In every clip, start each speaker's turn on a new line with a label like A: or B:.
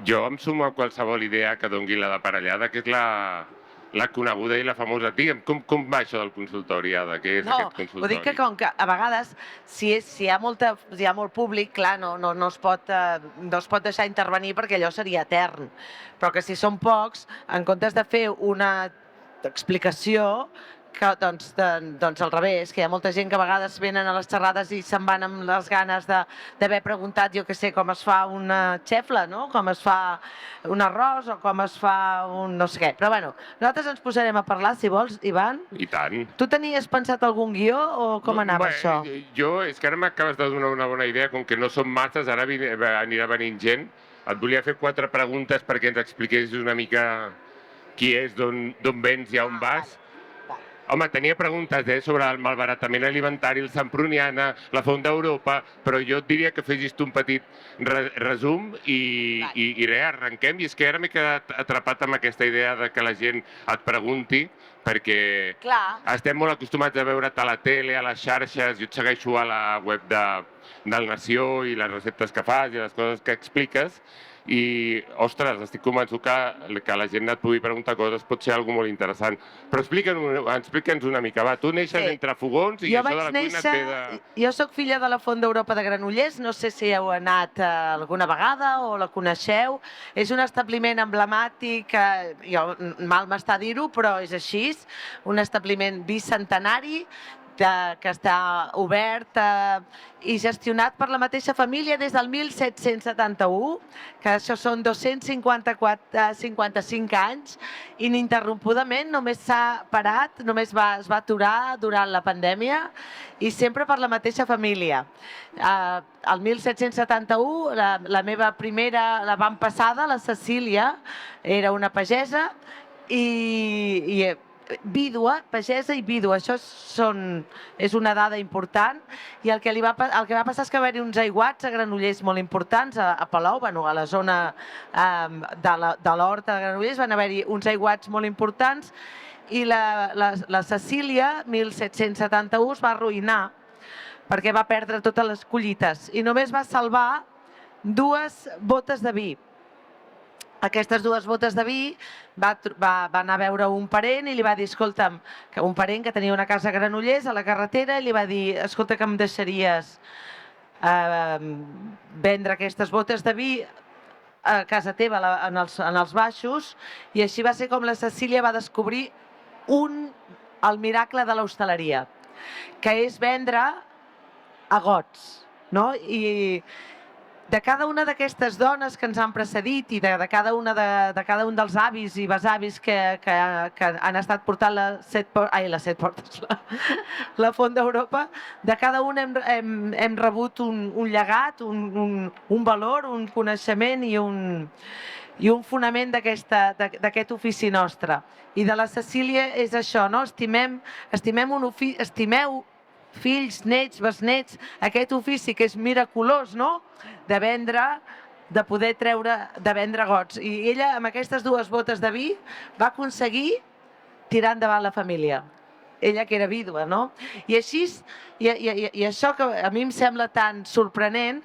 A: Jo em sumo a qualsevol idea que dongui la d'aparellada, que és la coneguda i la famosa. Digue'm, com va això del consultori, Ada? Què és
B: No,
A: aquest
B: vull dir que
A: consultori?
B: com que a vegades si hi ha molt públic, clar, no es pot deixar intervenir perquè allò seria etern. Però que si són pocs, en comptes de fer una explicació, que, doncs al revés, que hi ha molta gent que a vegades venen a les xerrades i se'n van amb les ganes d'haver preguntat, jo què sé, com es fa una xefla, no? Com es fa un arròs o com es fa un no sé què. Però bueno, nosaltres ens posarem a parlar, si vols, Ivan.
A: I tant.
B: Tu tenies pensat algun guió o com anava això?
A: És que ara m'acabes de donar una bona idea, com que no són masses, ara anirà venint gent. Et volia fer 4 preguntes perquè ens expliquessis una mica qui és, d'on vens i a on vas. Home, tenia preguntes sobre el malbaratament alimentari, el Semproniana, la Font d'Europa, però jo et diria que fessis tu un petit resum i res, arrenquem. I és que ara m'he quedat atrapat amb aquesta idea de que la gent et pregunti, perquè estem molt acostumats a veure't a la tele, a les xarxes, jo et segueixo a la web del Nació i les receptes que fas i les coses que expliques, i, ostres, estic convençut que la gent et pugui preguntar coses, pot ser algo molt interessant. Però explica'ns una mica, va, tu neixes entre fogons i això de la cuina et ve de...
B: Jo soc filla de la Font d'Europa de Granollers, no sé si heu anat alguna vegada o la coneixeu. És un establiment emblemàtic, mal m'està dir-ho, però és així, un establiment bicentenari, que està obert i gestionat per la mateixa família des del 1771, que això són 255 anys, ininterrompudament, només s'ha parat, només es va aturar durant la pandèmia i sempre per la mateixa família. El 1771, la meva primera, la van passada, la Cecília, era una pagesa i vídua, pagesa i vídua, això és una dada important, i el que va passar és que va haver-hi uns aiguats a Granollers molt importants, a Palou, a la zona de l'Horta de Granollers van haver-hi uns aiguats molt importants i la Cecília, 1771, es va arruïnar perquè va perdre totes les collites i només va salvar 2 botes de vi. Aquestes 2 botes de vi va anar a veure un parent i li va dir, escolta'm, un parent que tenia una casa a Granollers, a la carretera, i li va dir, escolta, que em deixaries vendre aquestes botes de vi a casa teva, en els baixos, i així va ser com la Cecília va descobrir el miracle de l'hostaleria, que és vendre a gots, no? I de cada una d'aquestes dones que ens han precedit i de cada un dels avis i besavis que han estat portant la Font d'Europa, de cada un hem rebut un llegat, un valor, un coneixement i un fonament d'aquest ofici nostre. I de la Cecília és això, no? Estimeu fills, nets, besnets, aquest ofici que és miraculós, no?, de vendre gots. I ella, amb aquestes 2 botes de vi, va aconseguir tirar endavant la família. Ella que era vídua, no? I així, i això que a mi em sembla tan sorprenent,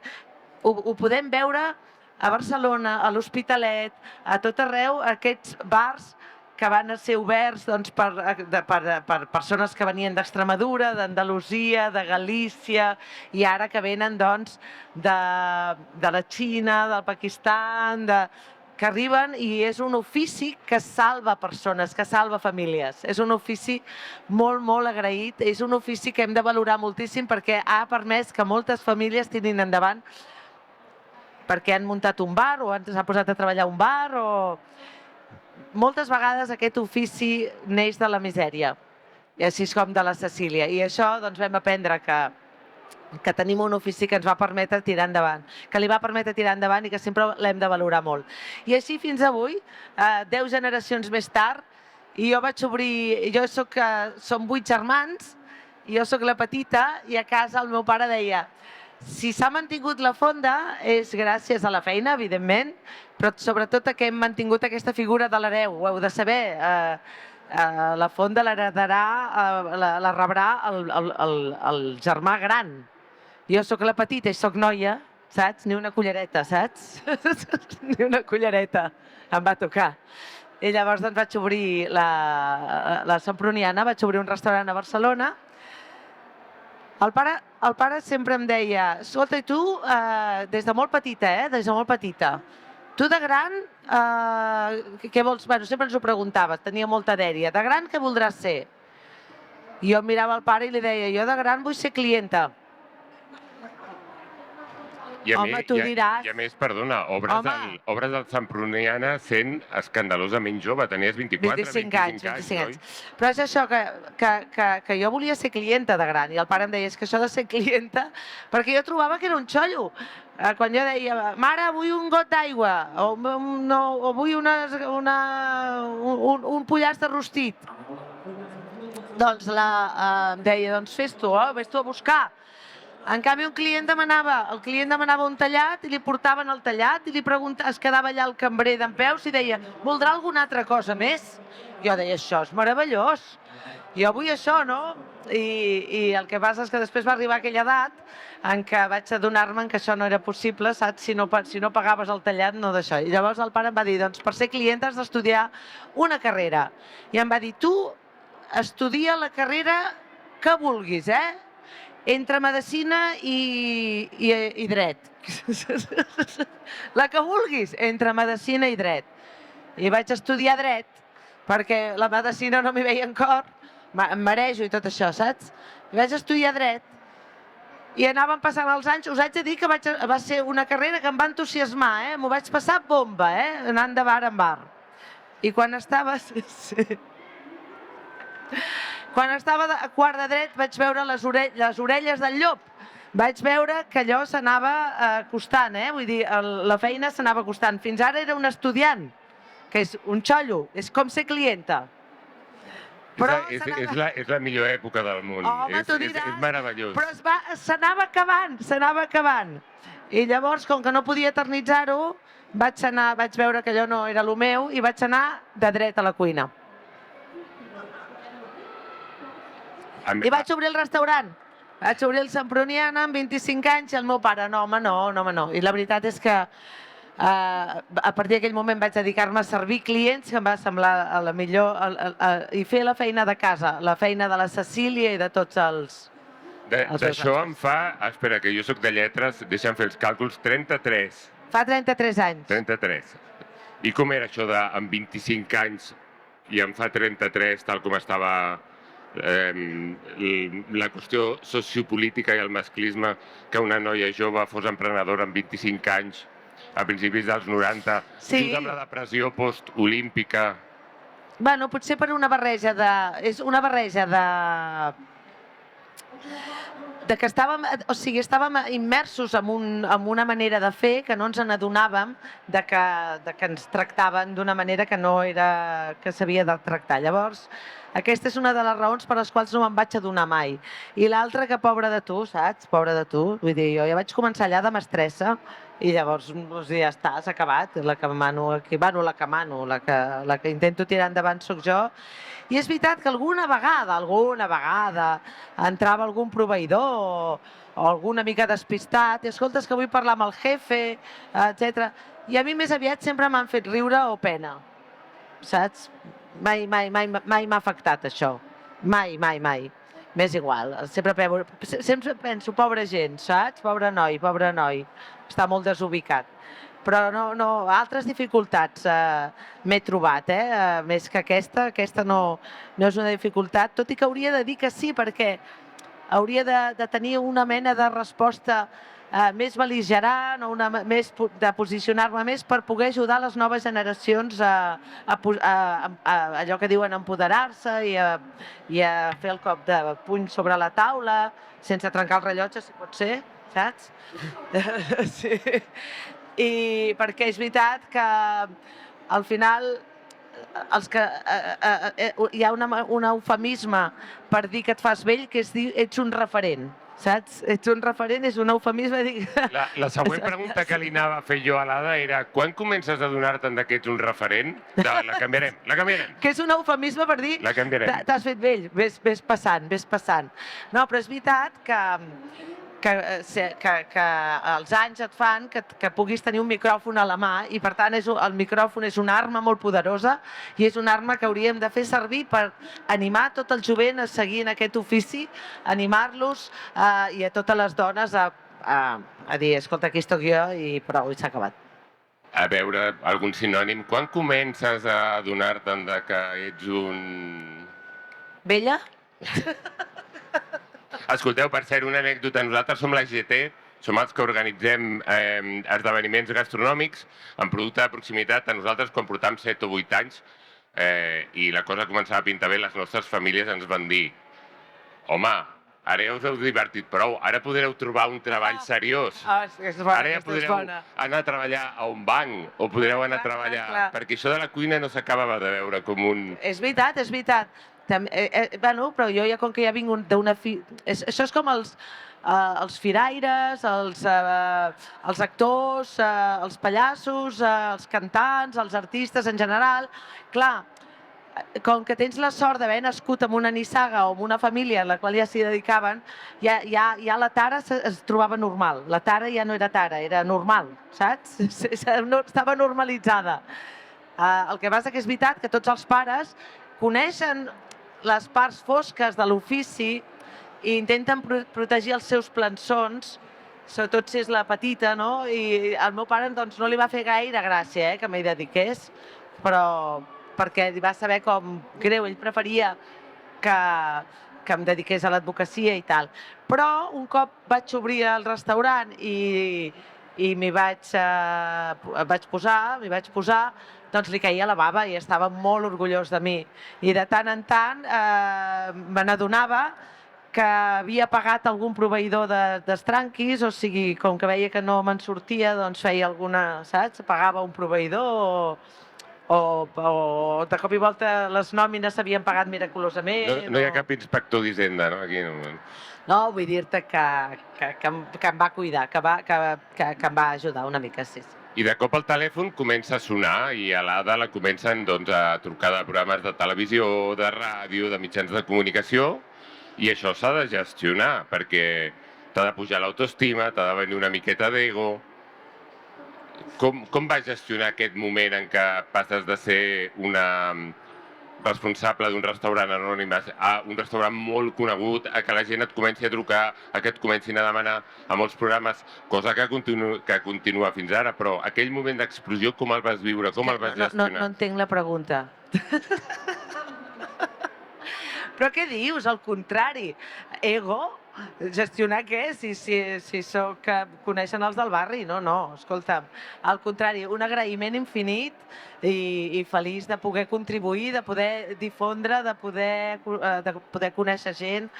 B: ho podem veure a Barcelona, a l'Hospitalet, a tot arreu, aquests bars que van ser oberts per persones que venien d'Extremadura, d'Andalusia, de Galícia, i ara que venen de la Xina, del Pakistan, que arriben, i és un ofici que salva persones, que salva famílies. És un ofici molt, molt agraït, és un ofici que hem de valorar moltíssim perquè ha permès que moltes famílies tirin endavant perquè han muntat un bar o s'ha posat a treballar un bar o... Moltes vegades aquest ofici neix de la misèria, i així com de la Cecília. I això vam aprendre que tenim un ofici que ens va permetre tirar endavant, que li va permetre tirar endavant i que sempre l'hem de valorar molt. I així fins avui, 10 generacions més tard, i jo vaig obrir... Som 8 germans, i jo soc la petita, i a casa el meu pare deia: si s'ha mantingut la fonda és gràcies a la feina, evidentment, però sobretot que hem mantingut aquesta figura de l'hereu, ho heu de saber. La fonda l'heredarà, la rebrà el germà gran. Jo sóc la petita i sóc noia, saps? Ni una cullereta, saps? Ni una cullereta em va tocar. I llavors doncs, vaig obrir la Semproniana, vaig obrir un restaurant a Barcelona. El pare sempre em deia, escolta, i tu, des de molt petita, des de molt petita, tu de gran, què vols? Bueno, sempre ens ho preguntava, tenia molta dèria. De gran, què voldràs ser? I jo mirava el pare i li deia, jo de gran vull ser clienta. Home, tu diràs...
A: I a més, perdona, obres del Semproniana sent escandalosament jove, tenies 25 anys.
B: Però és això, que jo volia ser clienta de gran, i el pare em deia, és que això de ser clienta, perquè jo trobava que era un xollo. Quan jo deia, mare, vull un got d'aigua, o vull un pollastre rostit, doncs em deia, doncs fes tu, vés tu a buscar. En canvi, el client demanava un tallat i li portaven el tallat i es quedava allà el cambrer dempeus i deia, voldrà alguna altra cosa més? Jo deia, això és meravellós, jo vull això, no? I el que passa és que després va arribar aquella edat en què vaig adonar-me que això no era possible, saps? Si no pagaves el tallat, no d'això. I llavors el pare em va dir, doncs per ser client has d'estudiar una carrera. I em va dir, tu estudia la carrera que vulguis, entre medicina i dret. La que vulguis, entre medicina i dret. I vaig estudiar dret, perquè la medicina no m'hi veia en cor, em marejo i tot això, saps? I vaig estudiar dret, i anaven passant els anys, us haig de dir que va ser una carrera que em va entusiasmar, m'ho vaig passar bomba, anant de bar en bar. I quan estava... Quan estava a quart de dret vaig veure les orelles del llop. Vaig veure que allò s'anava acostant, vull dir, la feina s'anava acostant. Fins ara era un estudiant, que és un xollo, és com ser clienta.
A: És la millor època del món.
B: Home, tu diràs.
A: És meravellós.
B: Però s'anava acabant. I llavors, com que no podia eternitzar-ho, vaig veure que allò no era el meu i vaig anar de dret a la cuina. I vaig obrir el restaurant. Vaig obrir el Semproniana amb 25 anys i el meu pare, no, home, no. I la veritat és que a partir d'aquell moment vaig dedicar-me a servir clients, que em va semblar la millor, i fer la feina de casa, la feina de la Cecília i de tots els...
A: D'això em fa... Espera, que jo sóc de lletres, deixa'm fer els càlculs, 33.
B: Fa 33 anys.
A: 33. I com era això de amb 25 anys i em fa 33, tal com estava... la qüestió sociopolítica i el masclisme, que una noia jove fos emprenedora amb 25 anys a principis dels 90, junt amb la depressió post-olímpica.
B: Bueno, potser per una barreja de... És una barreja de que estàvem immersos en una manera de fer que no ens n'adonàvem de que ens tractaven d'una manera que no era que s'havia de tractar. Llavors, aquesta és una de les raons per les quals no me'n vaig adonar mai. I l'altra, que pobra de tu, saps? Pobra de tu. Vull dir, jo ja vaig començar allà de mestressa i llavors ja està, s'ha acabat. La que mano aquí, bueno, la que intento tirar endavant sóc jo. I és veritat que alguna vegada entrava algun proveïdor o alguna mica despistat, i escolta, és que vull parlar amb el jefe, etc. I a mi més aviat sempre m'han fet riure o pena, saps? Mai m'ha afectat això, mai. M'és igual, sempre penso, pobra gent, saps? Pobre noi, està molt desubicat. Però no, altres dificultats m'he trobat, més que aquesta no és una dificultat, tot i que hauria de dir que sí, perquè hauria de tenir una mena de resposta més bel·ligerant, de posicionar-me més per poder ajudar les noves generacions a allò que diuen empoderar-se i a fer el cop de puny sobre la taula, sense trencar el rellotge, si pot ser, saps? Sí. I perquè és veritat que al final hi ha un eufemisme per dir que et fas vell, que és dir ets un referent, saps? Ets un referent, és un eufemisme.
A: La següent pregunta que li anava a fer jo a l'Ada era quan comences a adonar-te'n que ets un referent? La canviarem.
B: Que és un eufemisme per dir t'has fet vell, ves passant. No, però és veritat que els anys et fan que puguis tenir un micròfon a la mà i per tant el micròfon és una arma molt poderosa i és una arma que hauríem de fer servir per animar tot el jovent a seguir en aquest ofici, animar-los i a totes les dones a dir, escolta, aquí estic jo i prou, i s'ha acabat.
A: A veure, algun sinònim. Quan comences a adonar-te'n que ets un...
B: Vella?
A: Escolteu, per cert, una anècdota. Nosaltres som la GT, som els que organitzem esdeveniments gastronòmics amb producte de proximitat. A nosaltres, quan portàvem 7 o 8 anys i la cosa començava a pintar bé, les nostres famílies ens van dir: home, ara ja us heu divertit prou, ara podreu trobar un treball seriós. Ara ja podreu anar a treballar a un banc o podreu anar a treballar... Perquè això de la cuina no s'acabava de veure com un...
B: És veritat, és veritat. Bueno, però jo ja com que ja vinc d'una... Això és com els firaires, els actors, els pallassos, els cantants, els artistes en general. Clar, com que tens la sort d'haver nascut en una nissaga o en una família en la qual ja s'hi dedicaven, ja la tara es trobava normal. La tara ja no era tara, era normal, saps? Estava normalitzada. El que passa que és veritat que tots els pares coneixen les parts fosques de l'ofici i intenten protegir els seus plançons, sobretot si és la petita, no? I al meu pare doncs, no li va fer gaire gràcia que m'hi dediqués, però perquè va saber com greu, ell preferia que em dediqués a l'advocacia i tal. Però un cop vaig obrir el restaurant i m'hi vaig posar, doncs li caia la bava i estava molt orgullós de mi. I de tant en tant me n'adonava que havia pagat algun proveïdor d'estranquis, o sigui, com que veia que no me'n sortia, doncs feia alguna, saps? Pagava un proveïdor o de cop i volta les nòmines s'havien pagat miraculosament.
A: No hi ha cap inspector d'Hisenda, no? Aquí no.
B: No, vull dir-te que em va cuidar, que em va ajudar una mica, sí.
A: I de cop el telèfon comença a sonar i a l'Ada la comencen a trucar de programes de televisió, de ràdio, de mitjans de comunicació, i això s'ha de gestionar perquè t'ha de pujar l'autoestima, t'ha de venir una miqueta d'ego. Com vas gestionar aquest moment en què passes de ser una responsable d'un restaurant anònim a un restaurant molt conegut, a que la gent et comenci a trucar, a que et comencin a demanar a molts programes, cosa que continua fins ara, però aquell moment d'explosió com el vas viure, com el vas gestionar?
B: No entenc la pregunta. Però què dius? Al contrari, ego? Gestionar què? Si sóc que coneixen els del barri? No, escolta'm. Al contrari, un agraïment infinit i feliç de poder contribuir, de poder difondre, de poder conèixer gent,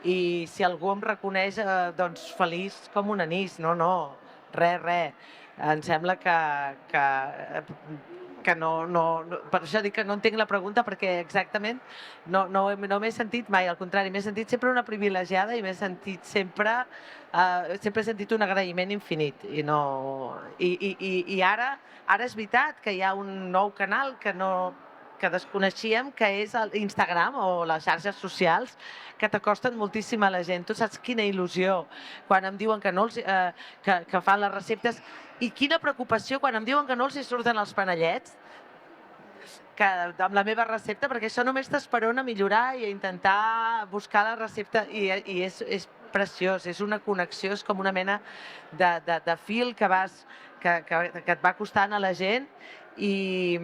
B: i si algú em reconeix, doncs feliç com un anís. No, res. Em sembla que no, per això dic que no entenc la pregunta, perquè exactament no m'he sentit mai, al contrari, m'he sentit sempre una privilegiada i m'he sentit sempre he sentit un agraïment infinit i ara és veritat que hi ha un nou canal que desconeixíem, que és l'Instagram o les xarxes socials, que t'acosten moltíssim a la gent. Tu saps quina il·lusió quan em diuen que fan les receptes, i quina preocupació quan em diuen que no els hi surten els panellets amb la meva recepta, perquè això només t'esperona a millorar i a intentar buscar la recepta, i és preciós, és una connexió, és com una mena de fil que et va costant a la gent, i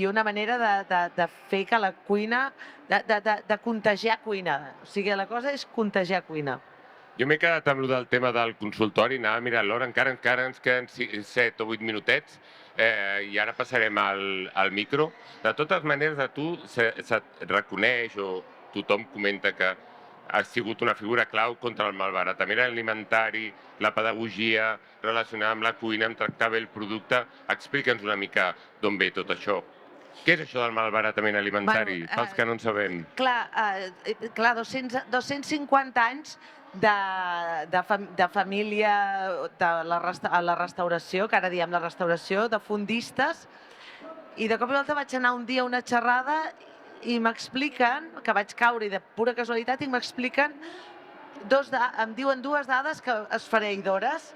B: una manera de fer que la cuina, de contagiar cuina. O sigui, la cosa és contagiar cuina.
A: Jo m'he quedat amb el tema del consultori, anava a mirar l'hora, encara ens queden 7 o 8 minutets, i ara passarem al micro. De totes maneres, a tu se't reconeix o tothom comenta que has sigut una figura clau contra el malbaratament alimentari, la pedagogia relacionada amb la cuina, amb tractar bé el producte. Explica'ns una mica d'on ve tot això. Què és això del malbaratament alimentari, pels que no en sabem?
B: Clar, 250 anys de família a la restauració, que ara diem la restauració, de fondistes, i de cop i volta vaig anar un dia a una xerrada i m'expliquen, que vaig caure de pura casualitat, i m'expliquen em diuen dues dades esfereïdores,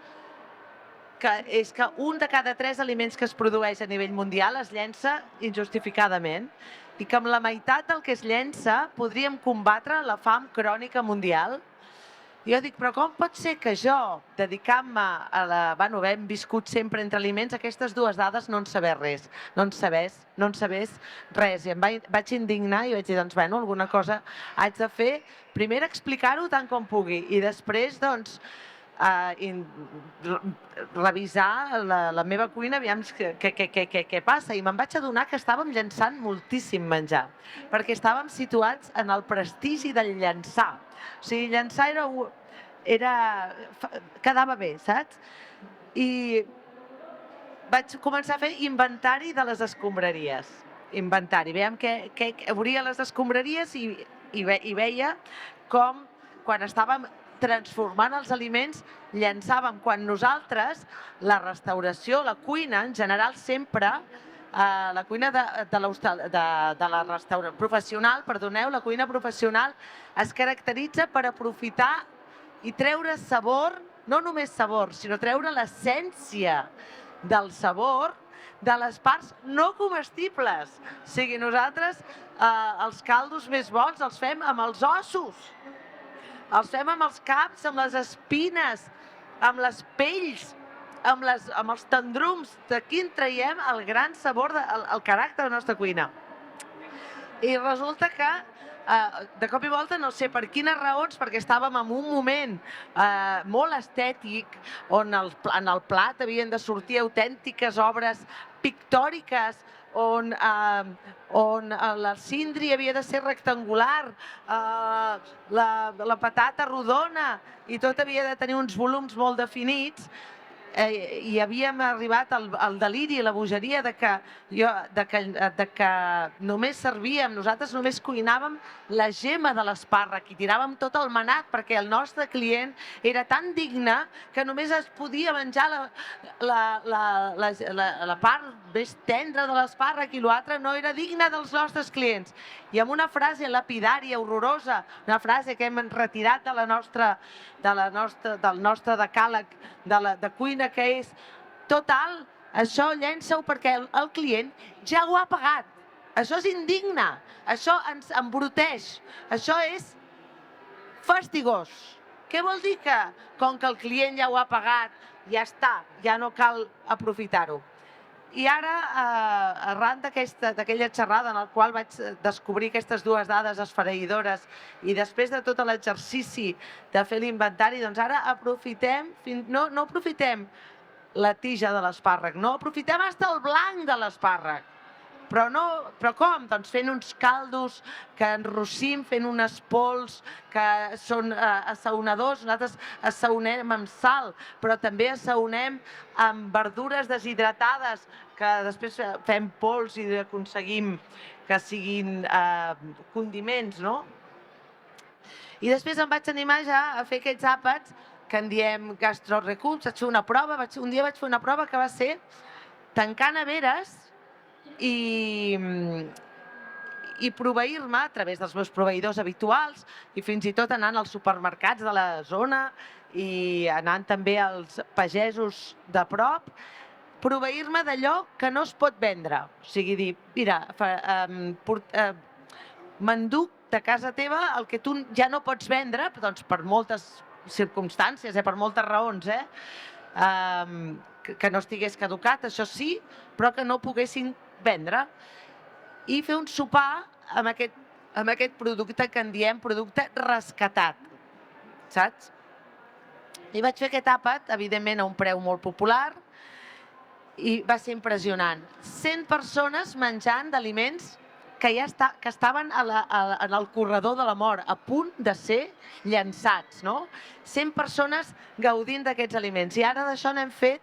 B: que és que un de cada 3 aliments que es produeix a nivell mundial es llença injustificadament i que amb la meitat del que es llença podríem combatre la fam crònica mundial. I jo dic, però com pot ser que jo, dedicant-me a la... Bueno, hem viscut sempre entre aliments, aquestes dues dades no en sabés res, no en sabés res. I em vaig indignar i vaig dir, doncs, bueno, alguna cosa haig de fer. Primer explicar-ho tant com pugui i després, doncs, revisar la meva cuina, aviam què passa. I me'n vaig adonar que estàvem llançant moltíssim menjar, perquè estàvem situats en el prestigi del llançar. O sigui, llançar quedava bé, saps? I vaig començar a fer inventari de les escombraries. Inventari. Veiem que obria les escombraries i veia com, quan estàvem transformant els aliments, llançàvem. Quan nosaltres, la restauració, la cuina, en general, sempre, la cuina de la restauració professional, perdoneu, la cuina professional es caracteritza per aprofitar i treure sabor, no només sabor, sinó treure l'essència del sabor de les parts no comestibles. O sigui, nosaltres els caldos més bons els fem amb els ossos, els fem amb els caps, amb les espines, amb les pells, amb els tendrums. D'aquí en traiem el gran sabor, el caràcter de la nostra cuina. I resulta que, de cop i volta, no sé per quines raons, perquè estàvem en un moment molt estètic, on en el plat havien de sortir autèntiques obres pictòriques, on la cindri havia de ser rectangular, la patata rodona, i tot havia de tenir uns volums molt definits, i havíem arribat al deliri i la bogeria de que només servíem, nosaltres només cuinàvem la gema de l'espàrrec i tiràvem tot el manat, perquè el nostre client era tan digne que només es podia menjar la part més tendra de l'espàrrec i l'altre no era digne dels nostres clients. I amb una frase lapidària, horrorosa, una frase que hem retirat del nostre decàleg de cuina, que és: total, això llença-ho perquè el client ja ho ha pagat. Això és indigne, això ens embruteix, això és fastigós. Què vol dir que, com que el client ja ho ha pagat, ja està, ja no cal aprofitar-ho? I ara, arran d'aquella xerrada en la qual vaig descobrir aquestes dues dades esfereïdores i després de tot l'exercici de fer l'inventari, doncs ara aprofitem, no aprofitem la tija de l'espàrrec, no, aprofitem fins el blanc de l'espàrrec. Però com? Doncs fent uns caldos que enrossim, fent unes pols que són assaonadors. Nosaltres assaonem amb sal, però també assaonem amb verdures deshidratades, que després fem pols i aconseguim que siguin condiments, no? I després em vaig animar ja a fer aquests àpats que en diem gastrorecupes. Vaig fer una prova, un dia vaig fer una prova que va ser tancar neveres i proveir-me a través dels meus proveïdors habituals i fins i tot anant als supermercats de la zona i anant també als pagesos de prop, proveir-me d'allò que no es pot vendre. O sigui, dir, mira, m'enduc de casa teva el que tu ja no pots vendre, doncs per moltes circumstàncies, per moltes raons, que no estigués caducat, això sí, però que no poguessin vendre, i fer un sopar amb aquest producte que en diem producte rescatat, saps? I vaig fer aquest àpat, evidentment a un preu molt popular, i va ser impressionant. 100 persones menjant d'aliments que estaven en el corredor de la mort, a punt de ser llançats, no? 100 persones gaudint d'aquests aliments. I ara d'això n'hem fet,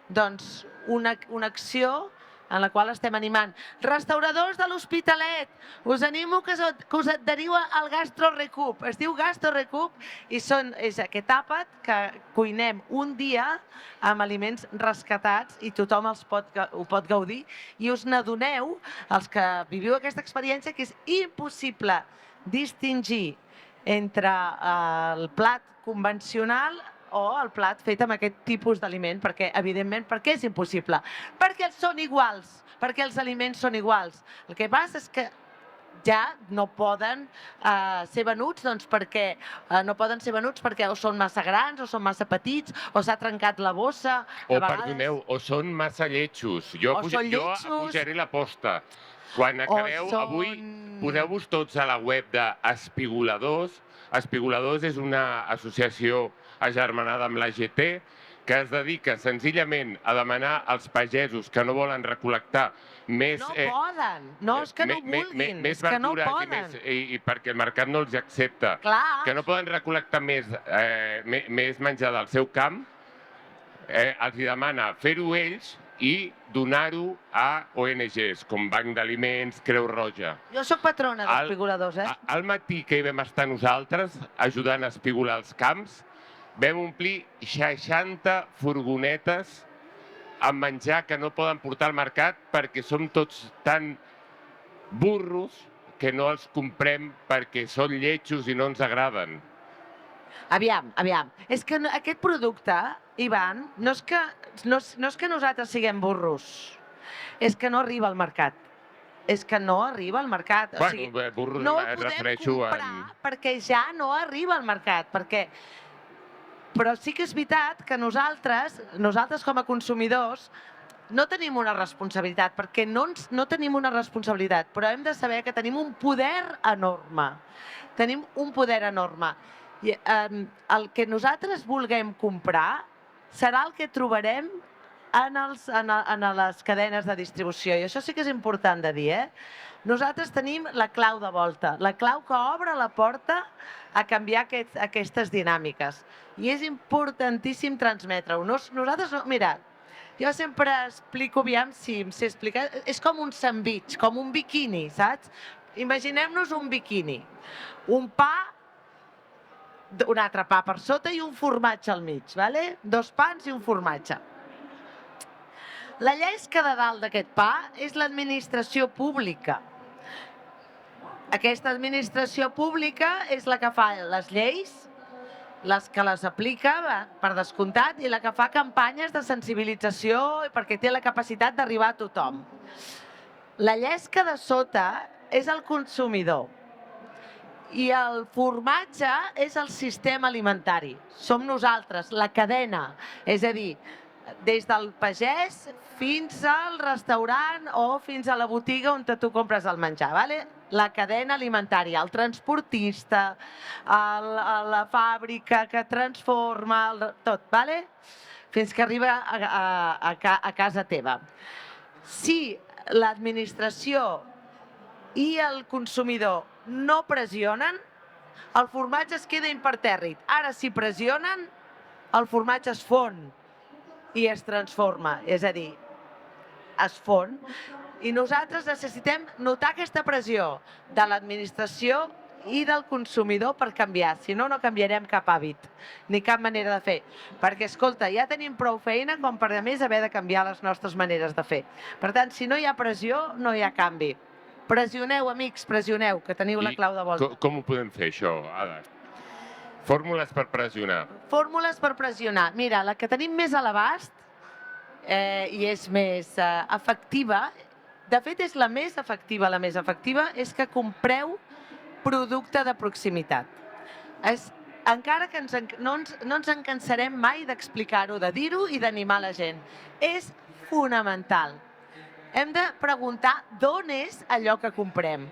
B: doncs, una acció en la qual estem animant. Restauradors de l'Hospitalet, us animo que us adheriu al GastroRecup. Es diu GastroRecup i és aquest àpat que cuinem un dia amb aliments rescatats i tothom ho pot gaudir. I us n'adoneu, els que viviu aquesta experiència, que és impossible distingir entre el plat convencional o el plat fet amb aquest tipus d'aliment, perquè, evidentment, per què és impossible? Perquè són iguals, perquè els aliments són iguals. El que passa és que ja no poden ser venuts, doncs perquè no poden ser venuts perquè o són massa grans o són massa petits o s'ha trencat la bossa.
A: O, perdoneu, o són massa lletjos. Jo pujaré l'aposta. Quan acabeu, avui, poseu-vos tots a la web d'Espigoladors. Espigoladors és una associació agermanada amb l'AGT que es dedica senzillament a demanar als pagesos que no volen recol·lectar més...
B: No poden, no és que no vulguin, és que no poden.
A: I perquè el mercat no els accepta.
B: Clar.
A: Que no poden recol·lectar més menjar del seu camp, els demana fer-ho ells i donar-ho a ONGs, com Banc d'Aliments, Creu Roja.
B: Jo sóc patrona d'espigoladors,
A: Al matí que hi vam estar nosaltres, ajudant a espigolar els camps, vam omplir 60 furgonetes amb menjar que no poden portar al mercat perquè som tots tan burros que no els comprem perquè són lletjos i no ens agraden.
B: Aviam. És que aquest producte, Ivan, no és que nosaltres siguem burros, és que no arriba al mercat. És que no arriba al mercat. O sigui,
A: burros
B: no
A: em refereixo
B: podem comprar perquè ja no arriba al mercat. Però sí que és veritat que nosaltres com a consumidors, no tenim una responsabilitat, perquè no tenim una responsabilitat, però hem de saber que tenim un poder enorme. Tenim un poder enorme. I el que nosaltres vulguem comprar serà el que trobarem en les cadenes de distribució. I això sí que és important de dir, Nosaltres tenim la clau de volta, la clau que obre la porta a canviar aquestes dinàmiques. I és importantíssim transmetre-ho. Nosaltres, mira, jo sempre explico, aviam si em sé explicar, és com un sandvitx, com un biquini, saps? Imaginem-nos un biquini, un pa, un altre pa per sota i un formatge al mig, ¿vale? 2 pans i un formatge. La llesca de dalt d'aquest pa és l'administració pública. Aquesta administració pública és la que fa les lleis, les que les aplica, per descomptat, i la que fa campanyes de sensibilització perquè té la capacitat d'arribar a tothom. La llesca de sota és el consumidor. I el formatge és el sistema alimentari. Som nosaltres, la cadena. És a dir, des del pagès fins al restaurant o fins a la botiga on tu compres el menjar. La cadena alimentària, el transportista, la fàbrica que transforma, tot, fins que arriba a casa teva. Si l'administració i el consumidor no pressionen, el formatge es queda impertèrrit. Ara, si pressionen, el formatge es fon i es transforma, és a dir, es fon. I nosaltres necessitem notar aquesta pressió de l'administració i del consumidor per canviar. Si no, no canviarem cap hàbit, ni cap manera de fer. Perquè, escolta, ja tenim prou feina com per, a més, haver de canviar les nostres maneres de fer. Per tant, si no hi ha pressió, no hi ha canvi. Pressioneu, amics, pressioneu, que teniu la clau de volta.
A: Com ho podem fer, això, Ada? Fórmules per pressionar.
B: Fórmules per pressionar. Mira, la que tenim més a l'abast i és més efectiva, de fet és la més efectiva, és que compreu producte de proximitat. Encara que no ens en cansarem mai d'explicar-ho, de dir-ho i d'animar la gent. És fonamental. Hem de preguntar d'on és allò que comprem.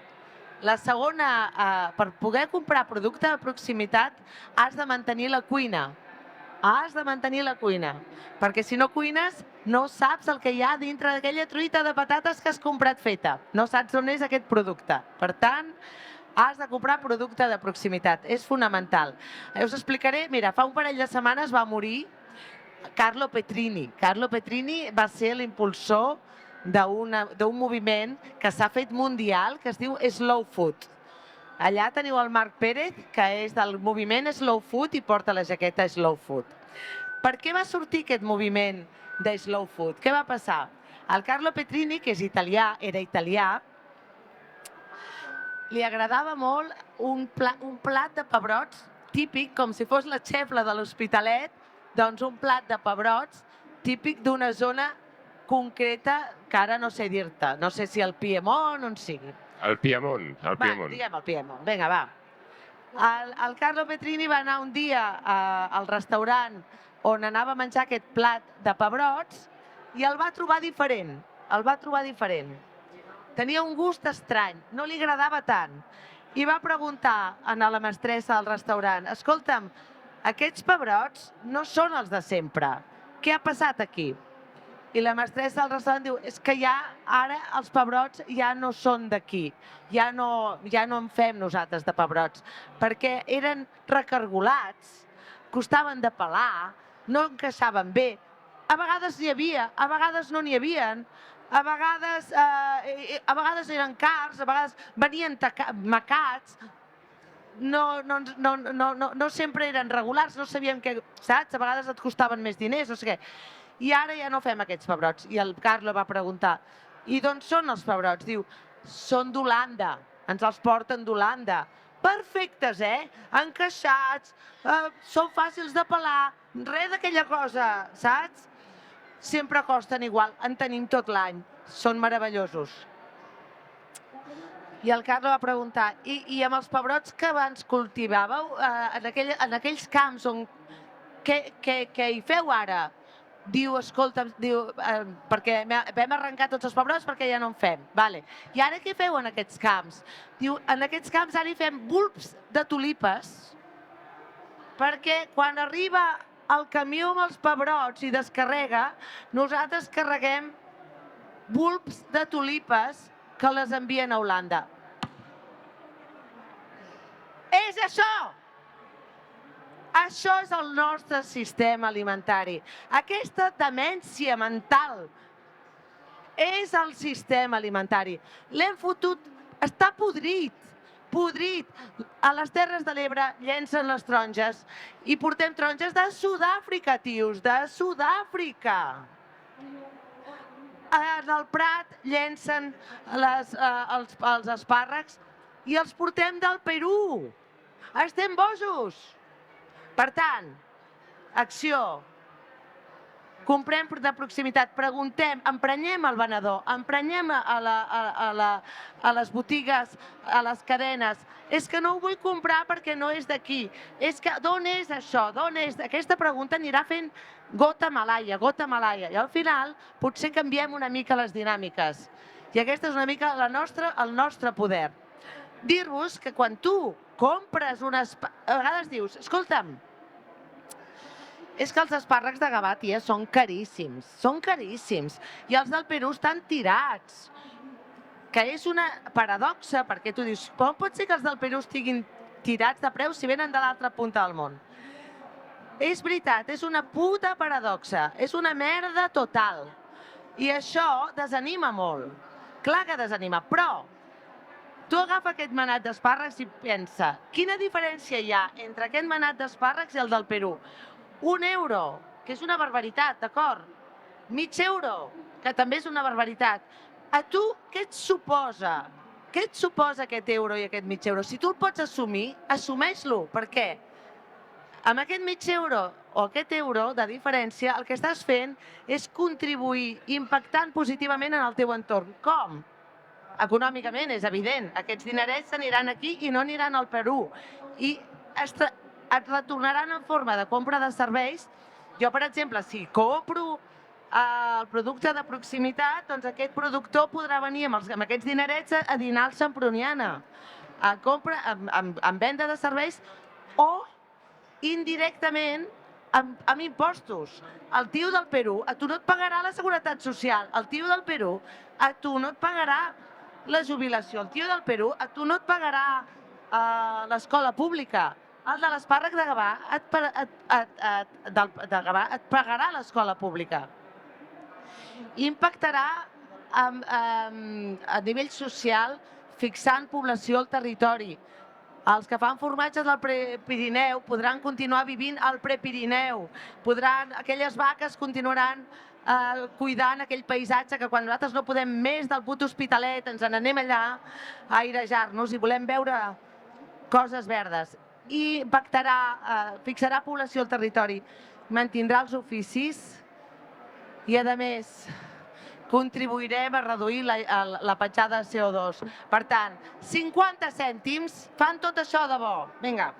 B: La segona, per poder comprar producte de proximitat, has de mantenir la cuina. Has de mantenir la cuina, perquè si no cuines no saps el que hi ha dintre d'aquella truita de patates que has comprat feta. No saps on és aquest producte. Per tant, has de comprar producte de proximitat. És fonamental. Us explicaré, mira, fa un parell de setmanes va morir Carlo Petrini. Carlo Petrini va ser l'impulsor d'un moviment que s'ha fet mundial, que es diu Slow Food. Allà teniu el Marc Pérez, que és del moviment Slow Food i porta la jaqueta Slow Food. Per què va sortir aquest moviment de Slow Food? Què va passar? El Carlo Petrini, que és italià, era italià, li agradava molt un plat de pebrots típic, com si fos la xefla de l'Hospitalet, doncs un plat de pebrots típic d'una zona concreta que ara no sé dir-te. No sé si el Piemont, on sigui.
A: El Piemont, el
B: Va,
A: Piemont.
B: diguem el Piemont. Vinga, va. El Carlo Petrini va anar un dia al restaurant on anava a menjar aquest plat de pebrots i el va trobar diferent. El va trobar diferent. Tenia un gust estrany, no li agradava tant. I va preguntar a la mestressa del restaurant: escolta'm, aquests pebrots no són els de sempre. Què ha passat aquí? I la mestressa del restaurant diu: és que ara els pebrots ja no són d'aquí. Ja no en fem nosaltres de pebrots, perquè eren recargolats, costaven de pelar, no encaixaven bé. A vegades n'hi havia, a vegades no n'hi havien, a vegades eren cars, a vegades venien macats, no sempre eren regulars, no sabíem què, saps? A vegades et costaven més diners, no sé què. I ara ja no fem aquests pebrots. I el Carlo va preguntar: i d'on són els pebrots? Diu: són d'Holanda, ens els porten d'Holanda. Perfectes, encaixats, són fàcils de pelar, res d'aquella cosa, saps? Sempre costen igual, en tenim tot l'any, són meravellosos. I el Carlo va preguntar: i amb els pebrots que abans cultivàveu, en aquells camps, què hi feu ara? Diu: escolta, perquè vam arrencar tots els pebrots perquè ja no en fem. Vale. I ara què feu en aquests camps? Diu: en aquests camps ara hi fem bulbs de tulipes, perquè quan arriba el camió amb els pebrots i descarrega, nosaltres carreguem bulbs de tulipes que les envien a Holanda. És això! Això és el nostre sistema alimentari. Aquesta demència mental és el sistema alimentari. L'hem fotut, està podrit. A les Terres de l'Ebre llencen les taronges i portem taronges de Sud-àfrica, tios, de Sud-àfrica. En el Prat llencen els espàrrecs i els portem del Perú. Estem bojos. Per tant, acció. Comprem de proximitat, preguntem, emprenyem el venedor, emprenyem a les botigues, a les cadenes. És que no ho vull comprar perquè no és d'aquí. És que d'on és això? D'on és? Aquesta pregunta anirà fent gota malaia. I al final potser canviem una mica les dinàmiques. I aquesta és una mica el nostre poder. Dir-vos que quan tu compres a vegades dius: escolta'm, és que els espàrrecs de Gavà, tia, són caríssims. I els del Perú estan tirats. Que és una paradoxa, perquè tu dius: com pot ser que els del Perú estiguin tirats de preus si venen de l'altra punta del món? És veritat, és una puta paradoxa. És una merda total. I això desanima molt. Clar que desanima, però tu agafa aquest manat d'espàrrecs i pensa: quina diferència hi ha entre aquest manat d'espàrrecs i el del Perú? €1, que és una barbaritat, d'acord? €0,5, que també és una barbaritat. A tu què et suposa? Què et suposa aquest euro i aquest €0,5? Si tu el pots assumir, assumeix-lo. Per què? Amb aquest €0,5 o aquest euro de diferència, el que estàs fent és contribuir impactant positivament en el teu entorn. Com? Econòmicament, és evident. Aquests dinerets s'aniran aquí i no aniran al Perú. I et retornaran en forma de compra de serveis. Jo, per exemple, si compro el producte de proximitat, doncs aquest productor podrà venir amb aquests dinerets a dinar al Semproniana, amb venda de serveis o indirectament amb impostos. El tio del Perú a tu no et pagarà la seguretat social, el tio del Perú a tu no et pagarà la jubilació, el tio del Perú a tu no et pagarà l'escola pública. El de l'espàrrec de Gavà et pagarà l'escola pública. Impactarà a nivell social fixant població al territori. Els que fan formatges al Prepirineu podran continuar vivint al Prepirineu. Aquelles vaques continuaran cuidant aquell paisatge que quan nosaltres no podem més del puto Hospitalet ens n'anem allà a airejar-nos i volem veure coses verdes. I fixarà població al territori, mantindrà els oficis i, a més, contribuirem a reduir la petjada de CO2. Per tant, 50 cèntims fan tot això de bo. Vinga.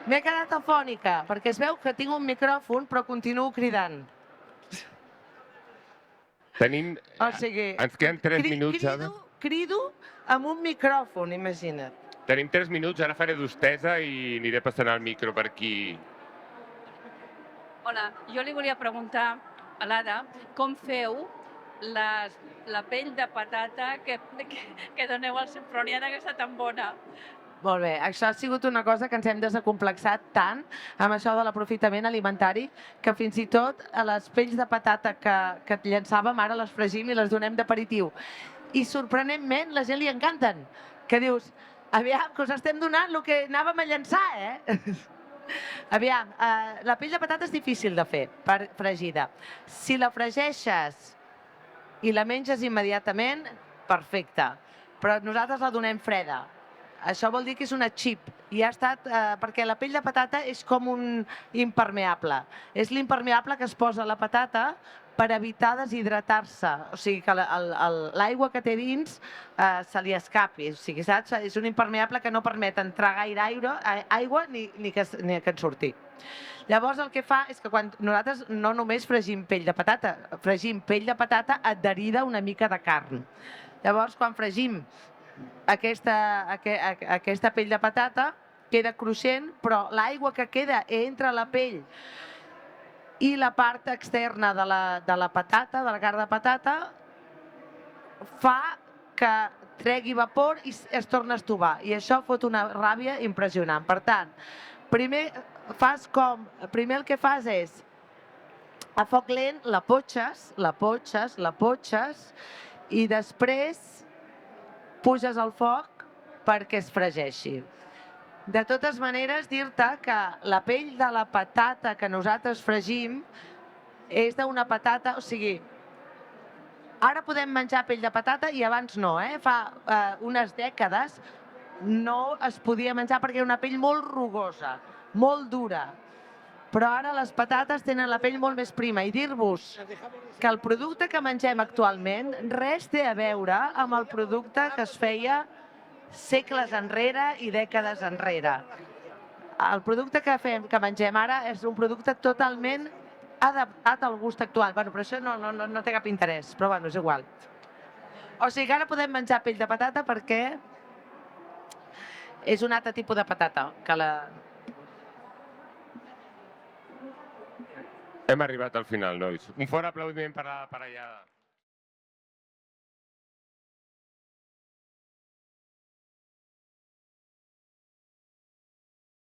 B: M'he quedat afònica, perquè es veu que tinc un micròfon, però continuo cridant.
A: Ens queden 3 minuts ara.
B: Crido amb un micròfon, imagina't.
A: Tenim 3 minuts, ara faré d'hostesa i aniré passant el micro per aquí.
C: Hola, jo li volia preguntar a l'Ada com feu la pell de patata que doneu al Semproniana, que està tan bona.
B: Molt bé, això ha sigut una cosa que ens hem desacomplexat tant amb això de l'aprofitament alimentari que fins i tot a les pells de patata que llançàvem ara les fregim i les donem d'aperitiu. I sorprenentment la gent li encanten, que dius, aviam, que us estem donant el que anàvem a llançar, Aviam, la pell de patata és difícil de fer, fregida. Si la fregeixes i la menges immediatament, perfecte, però nosaltres la donem freda. Això vol dir que és una chip i ha estat perquè la pell de patata és com un impermeable. És l'impermeable que es posa a la patata per evitar deshidratar-se, o sigui que l'aigua que té dins se li escapi, o sigui, saps? És un impermeable que no permet entrar gaire aigua ni que en surti. Llavors el que fa és que quan nosaltres no només fregim pell de patata, fregim pell de patata adherida a una mica de carn. Llavors quan fregim aquesta pell de patata queda cruixent, però l'aigua que queda entre la pell i la part externa de la patata, de la carn de patata, fa que tregui vapor i es torna a estovar. I això fot una ràbia impressionant. Per tant, primer el que fas és, a foc lent, la potxes, i després puges al foc perquè es fregeixi. De totes maneres, dir-te que la pell de la patata que nosaltres fregim és d'una patata, o sigui, ara podem menjar pell de patata i abans no, Fa unes dècades no es podia menjar perquè era una pell molt rugosa, molt dura. Però ara les patates tenen la pell molt més prima i dir-vos que el producte que mengem actualment res té a veure amb el producte que es feia segles enrere i dècades enrere. El producte que mengem ara és un producte totalment adaptat al gust actual. Però això no té cap interès, però és igual. O sigui que ara podem menjar pell de patata perquè és un altre tipus de patata.
A: Hem arribat al final, nois. Un fort aplaudiment per allà.